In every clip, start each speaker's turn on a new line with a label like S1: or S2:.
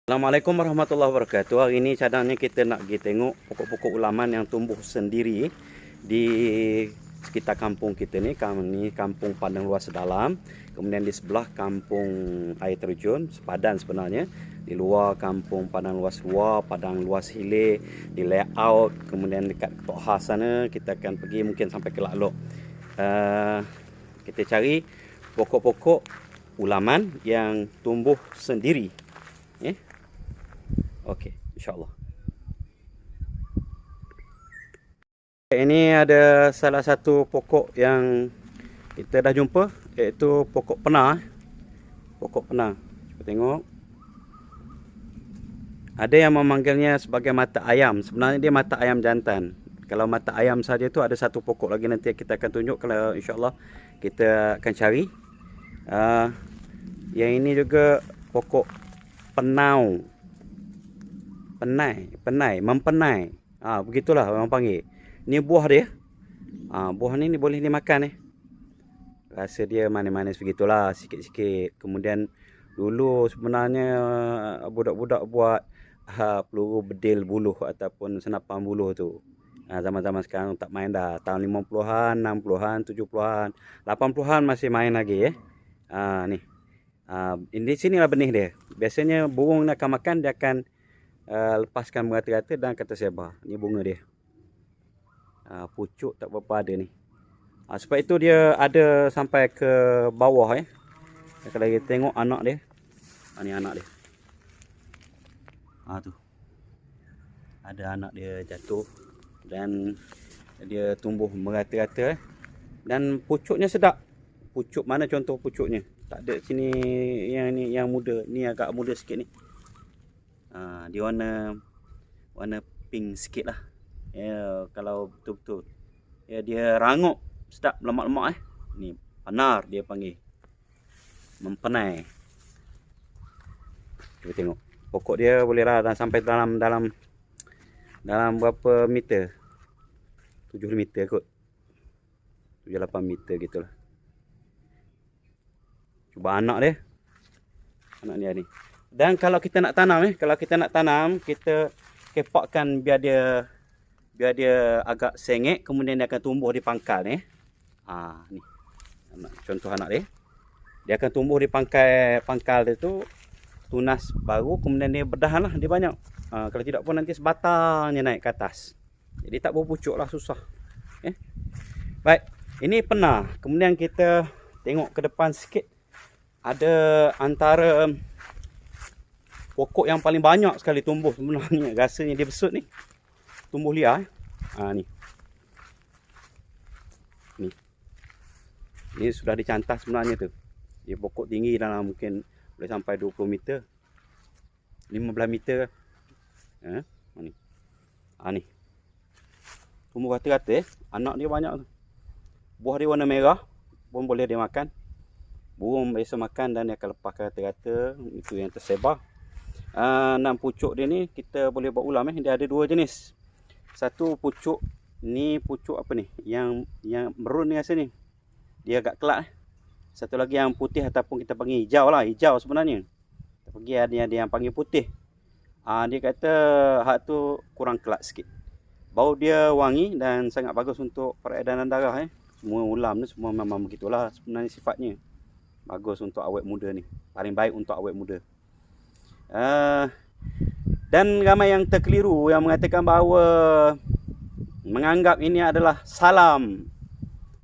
S1: Assalamualaikum warahmatullahi wabarakatuh. Hari ini cadangnya kita nak pergi tengok pokok-pokok ulaman yang tumbuh sendiri di sekitar kampung kita ni. Kami kampung Padang Luas Sedalam. Kemudian di sebelah kampung air terjun sepadan sebenarnya. Di luar kampung Padang Luas Luar, Padang Luas Hilir, di layout. Kemudian dekat Tok Has sana kita akan pergi mungkin sampai ke Lak Lok. Kita cari pokok-pokok ulaman yang tumbuh sendiri. Okey, insyaAllah. Ini ada salah satu pokok yang kita dah jumpa, iaitu pokok pena. Pokok pena. Cuba tengok. Ada yang memanggilnya sebagai mata ayam. Sebenarnya dia mata ayam jantan. Kalau mata ayam saja tu ada satu pokok lagi nanti kita akan tunjuk kalau insyaAllah kita akan cari. Yang ini juga pokok penau. Penai, mempenai. Begitulah orang panggil. Ni buah dia. Buah ni boleh dimakan . Rasa dia manis-manis begitulah, sikit-sikit. Kemudian dulu sebenarnya budak-budak buat peluru bedil buluh ataupun senapan buluh tu. Zaman-zaman sekarang tak main dah. Tahun 50-an, 60-an, 70-an, 80-an masih main lagi . Ni. Di sinilah benih dia. Biasanya burung nak akan makan, dia akan lepaskan merata-rata dan akan tersebar. Ni bunga dia. Pucuk tak berapa ada ni. Sebab itu dia ada sampai ke bawah . Kalau kita tengok anak dia. Ni anak dia. Tu. Ada anak dia jatuh dan dia tumbuh merata-rata . Dan pucuknya sedap. Pucuk mana contoh pucuknya? Tak ada sini yang ni yang muda. Ni agak muda sikit ni. Dia warna pink sikit lah. Kalau betul-betul. Dia rangup. Sedap, lemak-lemak . Ni panar dia panggil. Mempenai. Cuba tengok. Pokok dia boleh lah sampai dalam berapa meter? 7 meter kot. 7-8 meter gitulah. Cuba anak dia. Anak dia ni. Dan kalau kita nak tanam kita kepakkan biar dia agak sengit, kemudian dia akan tumbuh di pangkal ni. Ni. Contoh anak dia. Dia akan tumbuh di pangkal dia tu, tunas baru, kemudian dia berdahan lah, dia banyak. Kalau tidak pun nanti sebatangnya naik ke atas. Jadi tak berpucuk lah, susah. Baik, ini pena. Kemudian kita tengok ke depan sikit. Ada antara pokok yang paling banyak sekali tumbuh sebenarnya. Rasanya dia besut ni. Tumbuh liar . Ni. Ni sudah dicantas sebenarnya tu. Dia pokok tinggi dalam mungkin boleh sampai 20 meter. 15 meter. Ni. Ni. Tumbuh rata-rata . Anak dia banyak tu. Buah dia warna merah. Pun boleh dia makan. Burung biasa makan dan dia akan lepas rata-rata. Itu yang tersebar. Dan pucuk dia ni kita boleh buat ulam . Dia ada dua jenis. Satu pucuk ni, pucuk apa ni? Yang merun ni rasa ni. Dia agak kelak . Satu lagi yang putih ataupun kita panggil hijau lah. Hijau sebenarnya. Kita pergi ada yang panggil putih. Dia kata hak tu kurang kelak sikit. Bau dia wangi dan sangat bagus untuk peredaran darah . Semua ulam ni semua memang begitulah sebenarnya sifatnya. Bagus untuk awet muda ni. Paling baik untuk awet muda. Dan ramai yang terkeliru yang mengatakan bahawa menganggap ini adalah salam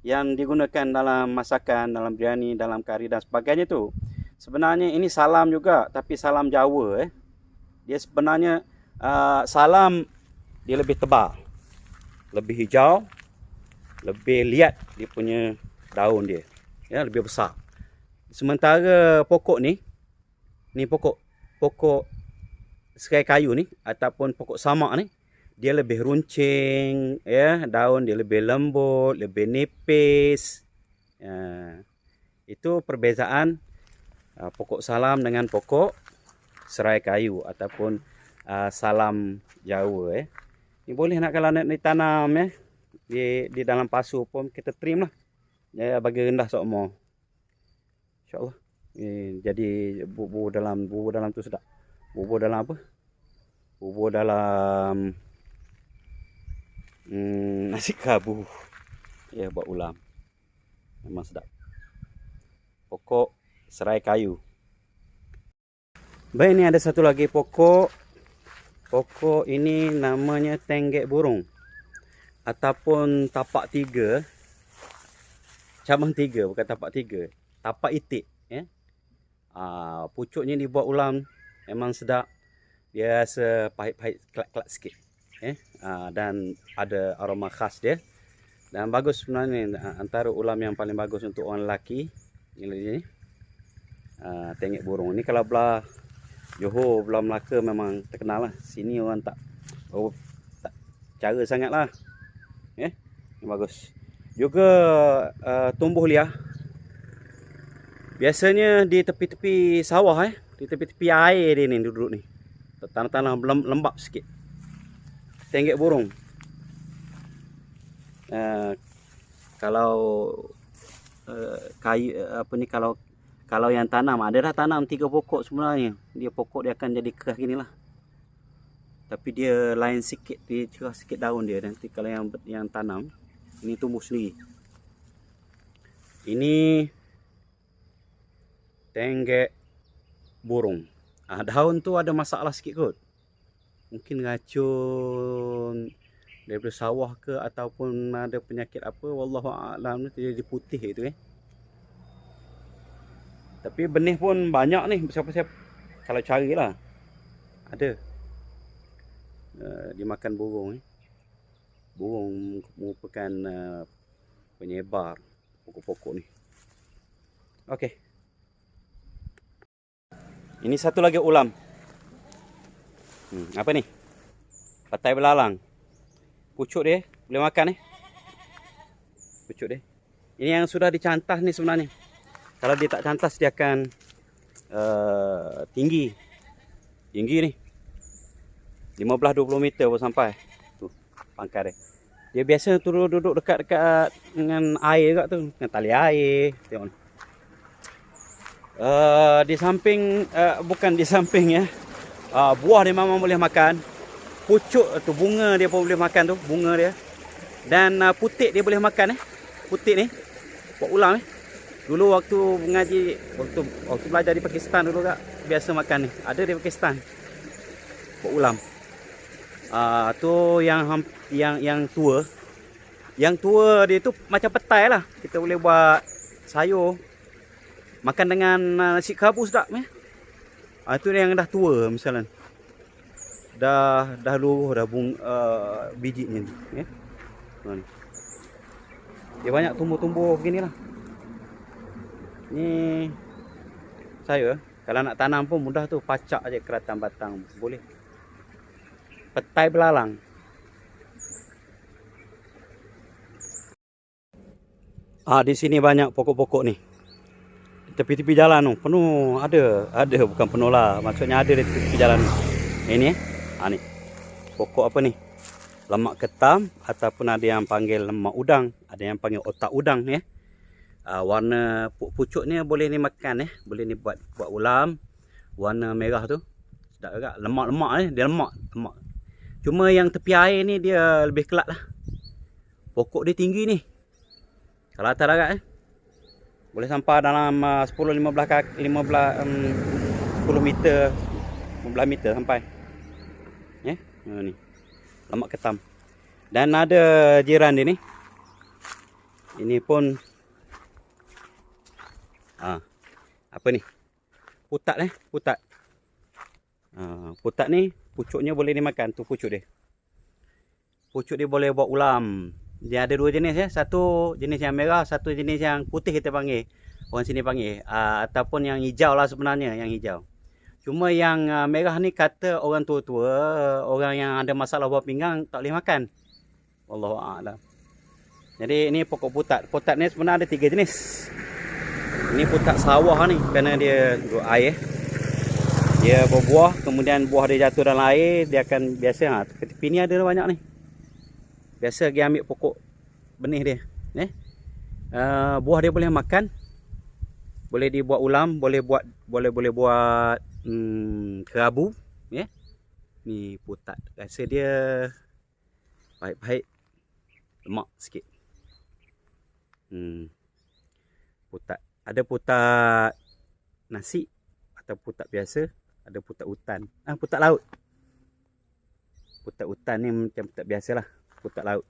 S1: yang digunakan dalam masakan, dalam biryani, dalam kari dan sebagainya tu. Sebenarnya ini salam juga, tapi salam Jawa . Dia sebenarnya salam dia lebih tebal, lebih hijau, lebih liat dia punya daun dia. Lebih besar. Sementara pokok ni pokok serai kayu ni ataupun pokok samak ni, dia lebih runcing, daun dia lebih lembut, lebih nipis. Itu perbezaan pokok salam dengan pokok serai kayu ataupun salam Jawa . Ni boleh nak kalau nak ditanam di dalam pasu pun kita trim lah. Bagi rendah sokmo. InsyaAllah. Jadi bubur dalam tu sedap. Bubur dalam apa? Bubur dalam nasi kabu. Ya, buat ulam. Memang sedap. Pokok serai kayu. Baik, ini ada satu lagi pokok. Pokok ini namanya tenggek burung ataupun tapak tiga. Cabang tiga, bukan tapak tiga. Tapak itik, ya. Pucuknya dibuat ulam memang sedap. Dia rasa pahit-pahit, kelat-kelat sikit, ya. Dan ada aroma khas dia. Dan bagus sebenarnya, antara ulam yang paling bagus untuk orang lelaki. Ini tenggek burung. Ini kalau belah Johor, belah Melaka memang terkenal lah. Sini orang tak cara sangat lah. Ini bagus. Juga tumbuh liar. Biasanya di tepi-tepi sawah, di tepi-tepi air dia ni duduk ni. Tanah-tanah lembap sikit. Tenggek burung. Kalau kayu apa ni, kalau yang tanam, ada dah tanam 3 pokok sebenarnya. Dia pokok dia akan jadi keras gini lah. Tapi dia lain sikit, dia cerah sikit daun dia. Nanti kalau yang tanam, ini tumbuh sendiri. Ini tenggek burung. Daun tu ada masalah sikit kot. Mungkin racun daripada sawah ke, ataupun ada penyakit apa, wallahu a'lam, dia jadi putih itu. Tapi benih pun banyak ni, siapa-siapa kalau carilah ada. Dimakan burung. Burung merupakan penyebar pokok-pokok ni. Okey. Ini satu lagi ulam. Apa ni? Petai belalang. Pucuk dia boleh makan pucuk dia. Ini yang sudah dicantas ni sebenarnya. Kalau dia tak cantas, dia akan tinggi ni. 15-20 meter pun sampai. Tu pangkal dia. Dia biasa duduk dekat dengan air kat tu, dengan tali air. Tengok ni. Di samping, bukan di samping ya. Buah dia memang boleh makan. Pucuk tu, bunga dia pun boleh makan tu, bunga dia. Dan putik dia boleh makan Putik ni buat ulam Dulu waktu mengaji, waktu belajar di Pakistan dulu kak, biasa makan ni. Ada di Pakistan. Buat ulam. Tu yang tua. Yang tua dia tu macam petai lah. Kita boleh buat sayur. Makan dengan nasi kabu sedap tu yang dah tua misalnya. Dah luruh dah bijinya ni. Dia banyak tumbuh-tumbuh beginilah. Ni saya kalau nak tanam pun mudah tu, pacak aja keratan batang boleh. Petai belalang. Di sini banyak pokok-pokok ni. Di tepi-tepi jalan tu penuh, ada bukan penuh lah, maksudnya ada di tepi jalan ni. Ini ni. Pokok apa ni? Lemak ketam, ataupun ada yang panggil lemak udang, ada yang panggil otak udang ya. Warna pucuknya boleh ni makan boleh ni buat ulam. Warna merah tu sedap juga, lemak-lemak dia lemak. Cuma yang tepi air ni dia lebih kelat lah. Pokok dia tinggi ni. Kalau atas darat boleh sampai dalam 10-15 meter, 15 meter sampai. Ni lemak ketam. Dan ada jiran dia ni. Ini pun apa ni? Putat putat. Putat ni pucuknya boleh dimakan, tu pucuk dia. Pucuk dia boleh buat ulam. Dia ada 2 jenis satu jenis yang merah, satu jenis yang putih kita panggil. Orang sini panggil ataupun yang hijau lah sebenarnya, yang hijau. Cuma yang merah ni kata orang tua-tua, orang yang ada masalah buah pinggang tak boleh makan. Wallahu a'lam. Jadi ini pokok putat. Putat ni sebenarnya ada 3 jenis. Ini putat sawah ni, kerana dia duduk air. Dia berbuah, kemudian buah dia jatuh dalam air, dia akan biasa tepi ni ada banyak ni. Biasa dia ambil pokok benih dia. Buah dia boleh makan. Boleh dibuat ulam, boleh buat kerabu. Ya. Ni putat. Rasa dia baik-baik. Lemak sikit. Putat. Ada putat nasi atau putat biasa, ada putat hutan. Putat laut. Putat hutan ni macam putat biasalah, putat laut.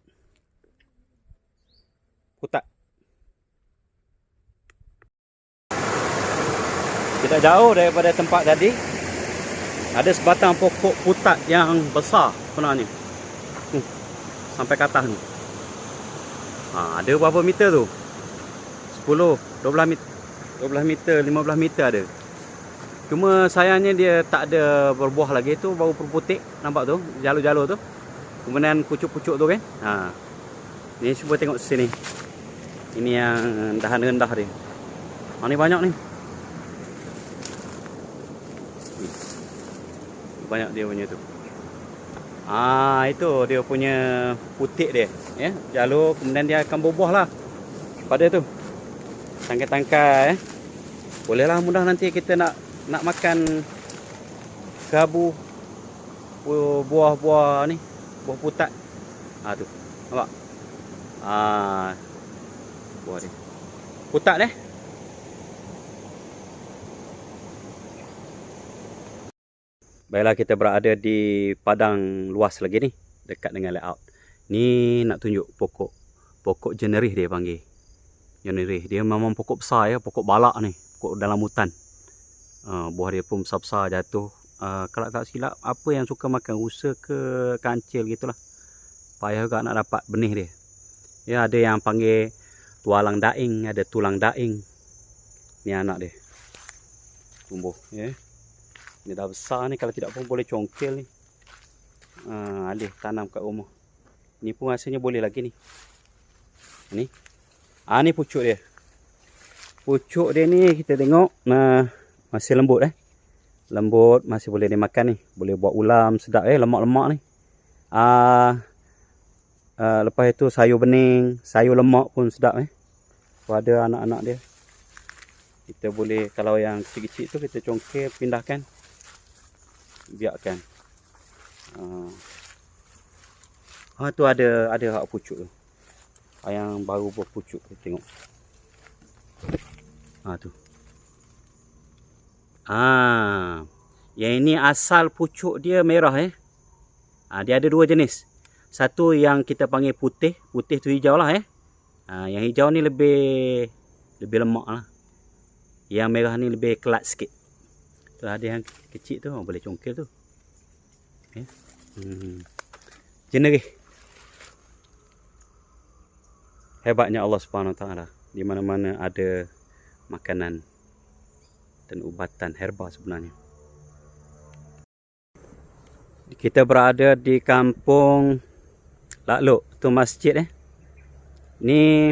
S1: Putat. Tidak jauh daripada tempat tadi ada sebatang pokok putat yang besar sebenarnya. Sampai ke atas ni. Ada berapa meter tu? 10, 12 meter, 12 meter, 15 meter ada. Cuma sayangnya dia tak ada berbuah lagi tu, baru berputik, nampak tu, jalur-jalur tu. Kemudian pucuk-pucuk tu kan. Ni cuba tengok sini. Ini yang dahan rendah dia. Ni banyak ni. Banyak dia punya tu. Itu dia punya putik dia, ya. Jalur, kemudian dia akan berbuah lah pada tu. Tangkai-tangkai, bolehlah mudah nanti kita nak makan gabu buah-buah ni, buah putat. Tu. Nampak? Buah dia. Putat deh. Baiklah, kita berada di padang luas lagi ni, dekat dengan layout. Ni nak tunjuk pokok jenerih dia panggil. Jenerih dia memang pokok besar ya, pokok balak ni, pokok dalam hutan. Buah dia pun besar-besar jatuh. Kalau tak silap, apa yang suka makan rusa ke kancil gitulah. Payah juga nak dapat benih dia. Ya, ada yang panggil tualang daing, ada tulang daing. Ni anak dia. Tumbuh ya. Ni dah besar ni, kalau tidak pun boleh congkel ni. Alih tanam kat rumah. Ni pun rasanya boleh lagi ni. Ni. Ni pucuk dia. Pucuk dia ni kita tengok masih lembut Lembut, masih boleh dimakan ni. Boleh buat ulam sedap lemak-lemak ni. Lepas itu sayur bening, sayur lemak pun sedap Ada anak-anak dia. Kita boleh, kalau yang kecil-kecil tu kita congkel, pindahkan. Biarkan. Tu ada hak pucuk tu. Yang baru berpucuk tu, tengok. Tu. Yang ini asal pucuk dia merah dia ada dua jenis. Satu yang kita panggil putih tu hijau lah yang hijau ni lebih lemak lah. Yang merah ni lebih kelat sikit. Tu ada yang kecil tu, boleh congkel tu. Jenerih. Hebatnya Allah Subhanahu Wa Taala. Di mana-mana ada makanan dan ubatan herba sebenarnya. Kita berada di kampung Lakluk, tu masjid Ni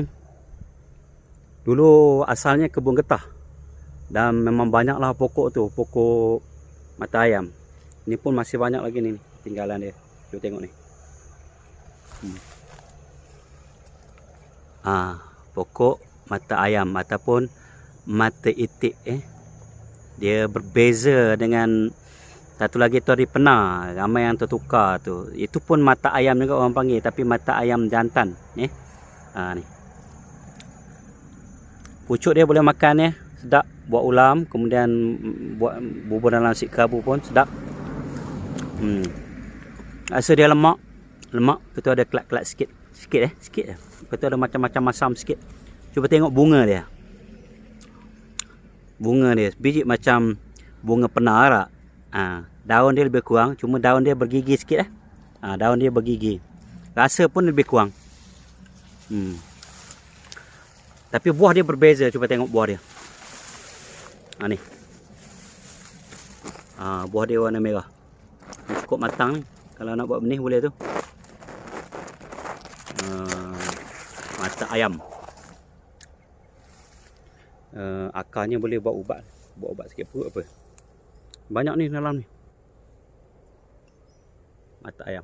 S1: dulu asalnya kebun getah. Dan memang banyaklah pokok tu, pokok mata ayam. Ini pun masih banyak lagi ni tinggalan dia. Cuba tengok ni. Pokok mata ayam ataupun mata itik Dia berbeza dengan satu lagi tu hari pena, ramai yang tertukar tu. Itu pun mata ayam juga orang panggil, tapi mata ayam jantan ni. Pucuk dia boleh makan sedap, buat ulam, kemudian buat bubur dalam nasi kerabu pun sedap. Rasa dia lemak, betul ada kelat-kelat sikit betul ada macam-macam masam sikit. Cuba tengok bunga dia. Bunga dia biji macam bunga penara. Daun dia lebih kurang, cuma daun dia bergigi sikit daun dia bergigi. Rasa pun lebih kurang. Tapi buah dia berbeza. Cuba tengok buah dia. Ni. Buah dia warna merah. Cukup matang ni. Kalau nak buat benih boleh tu. Mata ayam. Akarnya boleh buat ubat. Buat ubat sikit perut apa. Banyak ni dalam ni. Mata ayam.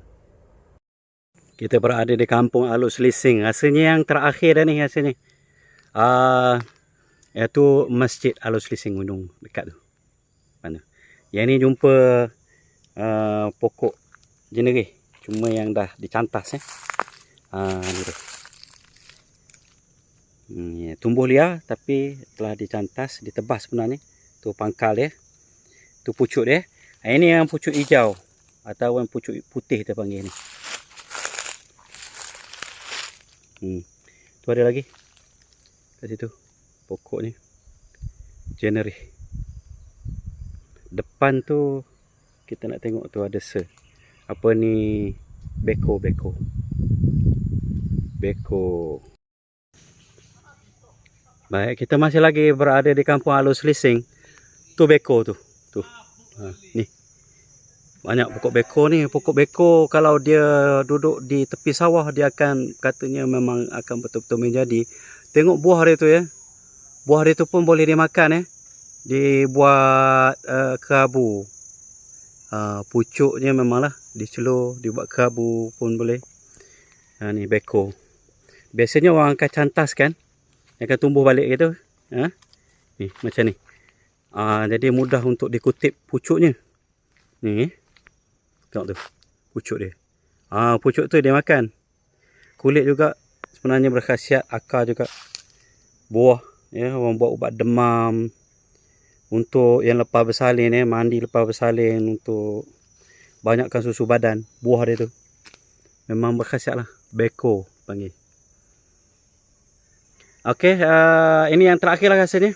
S1: Kita berada di kampung Alus Lising. Rasanya yang terakhir dah ni rasanya. Iaitu Masjid Alus Lising Gunung dekat tu. Mana? Yang ni jumpa pokok jenerih, cuma yang dah dicantas ni tu. Tumbuh liar tapi telah dicantas, ditebas sebenarnya. Tu pangkal dia, tu pucuk dia. Ini yang pucuk hijau atau yang pucuk putih kita panggil ni. Tu ada lagi kat situ pokok ni, jenerih. Depan tu kita nak tengok tu ada apa ni, beko. Baik, kita masih lagi berada di Kampung Alus Lising. Tu beko tu. Ni. Banyak pokok beko ni. Pokok beko kalau dia duduk di tepi sawah, dia akan, katanya memang akan betul-betul menjadi. Tengok buah dia tu ya. Buah dia tu pun boleh dimakan dibuat kerabu. Pucuknya memanglah dicelur, dibuat kerabu pun boleh. Ni beko. Biasanya orang akan cantas kan, akan tumbuh balik gitu. Ni macam ni. Jadi mudah untuk dikutip pucuknya. Ni. Tengok tu pucuk dia. Pucuk tu dia makan. Kulit juga sebenarnya berkhasiat, akar juga. Buah ya, orang buat ubat demam. Untuk yang lepas bersalin mandi lepas bersalin, untuk banyakkan susu badan. Buah dia tu memang berkhasiat lah. Beko panggil. Okey, ini yang terakhir lah rasanya.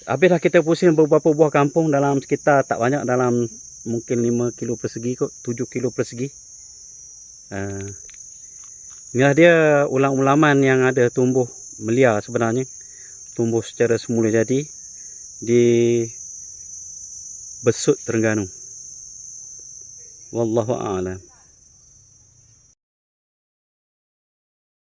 S1: Habislah kita pusing beberapa buah kampung dalam sekitar, tak banyak, dalam mungkin 5 kilo persegi kot, 7 kilo persegi. Inilah dia ulang-ulaman yang ada tumbuh meliar sebenarnya. Tumbuh secara semula jadi di Besut, Terengganu. Wallahu a'lam.